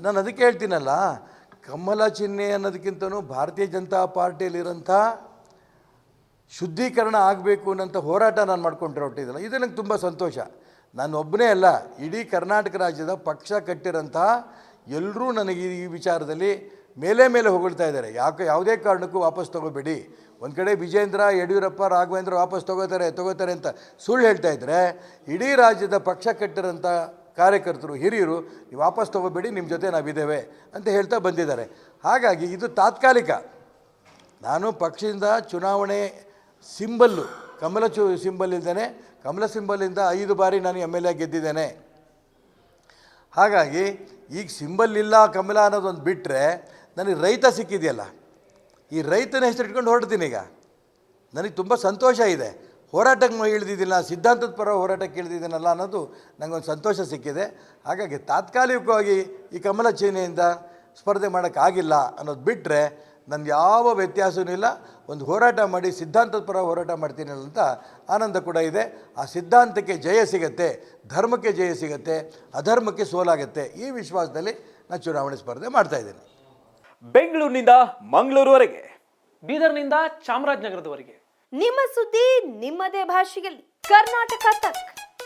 ನಾನು ಅದಕ್ಕೆ ಹೇಳ್ತೀನಲ್ಲ, ಕಮಲ ಚಿಹ್ನೆ ಅನ್ನೋದಕ್ಕಿಂತನೂ ಭಾರತೀಯ ಜನತಾ ಪಾರ್ಟಿಯಲ್ಲಿರೋಂಥ ಶುದ್ಧೀಕರಣ ಆಗಬೇಕು ಅನ್ನೋಂಥ ಹೋರಾಟ ನಾನು ಮಾಡ್ಕೊಂಡು ಹೊರಟಿದ್ದಲ್ಲ, ಇದು ನನಗೆ ತುಂಬ ಸಂತೋಷ. ನಾನು ಒಬ್ಬನೇ ಅಲ್ಲ, ಇಡೀ ಕರ್ನಾಟಕ ರಾಜ್ಯದ ಪಕ್ಷ ಕಟ್ಟಿರೋಂಥ ಎಲ್ಲರೂ ನನಗೆ ಈ ವಿಚಾರದಲ್ಲಿ ಮೇಲೆ ಹೊಗಳ್ತಾ ಇದ್ದಾರೆ. ಯಾವುದೇ ಕಾರಣಕ್ಕೂ ವಾಪಸ್ ತೊಗೋಬೇಡಿ. ಒಂದು ಕಡೆ ವಿಜೇಂದ್ರ, ಯಡಿಯೂರಪ್ಪ, ರಾಘವೇಂದ್ರ ವಾಪಸ್ ತೊಗೋತಾರೆ ಅಂತ ಸುಳ್ಳು ಹೇಳ್ತಾ ಇದ್ದರೆ, ಇಡೀ ರಾಜ್ಯದ ಪಕ್ಷ ಕಟ್ಟಿರೋಂಥ ಕಾರ್ಯಕರ್ತರು, ಹಿರಿಯರು, ನೀವು ವಾಪಸ್ ತೊಗೋಬೇಡಿ, ನಿಮ್ಮ ಜೊತೆ ನಾವಿದ್ದೇವೆ ಅಂತ ಹೇಳ್ತಾ ಬಂದಿದ್ದಾರೆ. ಹಾಗಾಗಿ ಇದು ತಾತ್ಕಾಲಿಕ. ನಾನು ಪಕ್ಷದಿಂದ ಚುನಾವಣೆ ಸಿಂಬಲ್ಲು ಕಮಲ ಸಿಂಬಲ್ ಇಲ್ದೇನೆ, ಕಮಲ ಸಿಂಬಲ್ಲಿಂದ 5 ಬಾರಿ ನಾನು MLA ಗೆದ್ದಿದ್ದೇನೆ. ಹಾಗಾಗಿ ಈಗ ಸಿಂಬಲ್ ಇಲ್ಲ ಕಮಲ ಅನ್ನೋದೊಂದು ಬಿಟ್ಟರೆ ನನಗೆ ರೈತ ಸಿಕ್ಕಿದೆಯಲ್ಲ, ಈ ರೈತನ ಹೆಸರು ಇಟ್ಕೊಂಡು ಹೊರಡ್ತೀನಿ. ಈಗ ನನಗೆ ತುಂಬ ಸಂತೋಷ ಇದೆ. ಹೋರಾಟಕ್ಕೆ ಇಳಿದಿದ್ದಿಲ್ಲ, ಸಿದ್ಧಾಂತದ ಪರ ಹೋರಾಟಕ್ಕೆ ಇಳಿದಿದ್ದೀನಲ್ಲ ಅನ್ನೋದು ನನಗೊಂದು ಸಂತೋಷ ಸಿಕ್ಕಿದೆ. ಹಾಗಾಗಿ ತಾತ್ಕಾಲಿಕವಾಗಿ ಈ ಕಮಲ ಚಿಹ್ನೆಯಿಂದ ಸ್ಪರ್ಧೆ ಮಾಡೋಕ್ಕಾಗಿಲ್ಲ ಅನ್ನೋದು ಬಿಟ್ಟರೆ ನನ್ನ ಯಾವ ವ್ಯತ್ಯಾಸವೂ ಇಲ್ಲ. ಒಂದು ಹೋರಾಟ ಮಾಡಿ ಸಿದ್ಧಾಂತದ ಪರ ಹೋರಾಟ ಮಾಡ್ತೀನಿ ಅಂತ ಆನಂದ ಕೂಡ ಇದೆ. ಆ ಸಿದ್ಧಾಂತಕ್ಕೆ ಜಯ ಸಿಗತ್ತೆ, ಧರ್ಮಕ್ಕೆ ಜಯ ಸಿಗತ್ತೆ, ಅಧರ್ಮಕ್ಕೆ ಸೋಲಾಗತ್ತೆ. ಈ ವಿಶ್ವಾಸದಲ್ಲಿ ನಾನು ಚುನಾವಣೆ ಸ್ಪರ್ಧೆ ಮಾಡ್ತಾಯಿದ್ದೀನಿ. ಬೆಂಗಳೂರಿನಿಂದ ಮಂಗಳೂರುವರೆಗೆ, ಬೀದರ್ನಿಂದ ಚಾಮರಾಜನಗರದವರೆಗೆ ನಿಮ್ಮ ಸುದ್ದಿ ನಿಮ್ಮದೇ ಭಾಷೆಯಲ್ಲಿ. ಕರ್ನಾಟಕ ತಕ್.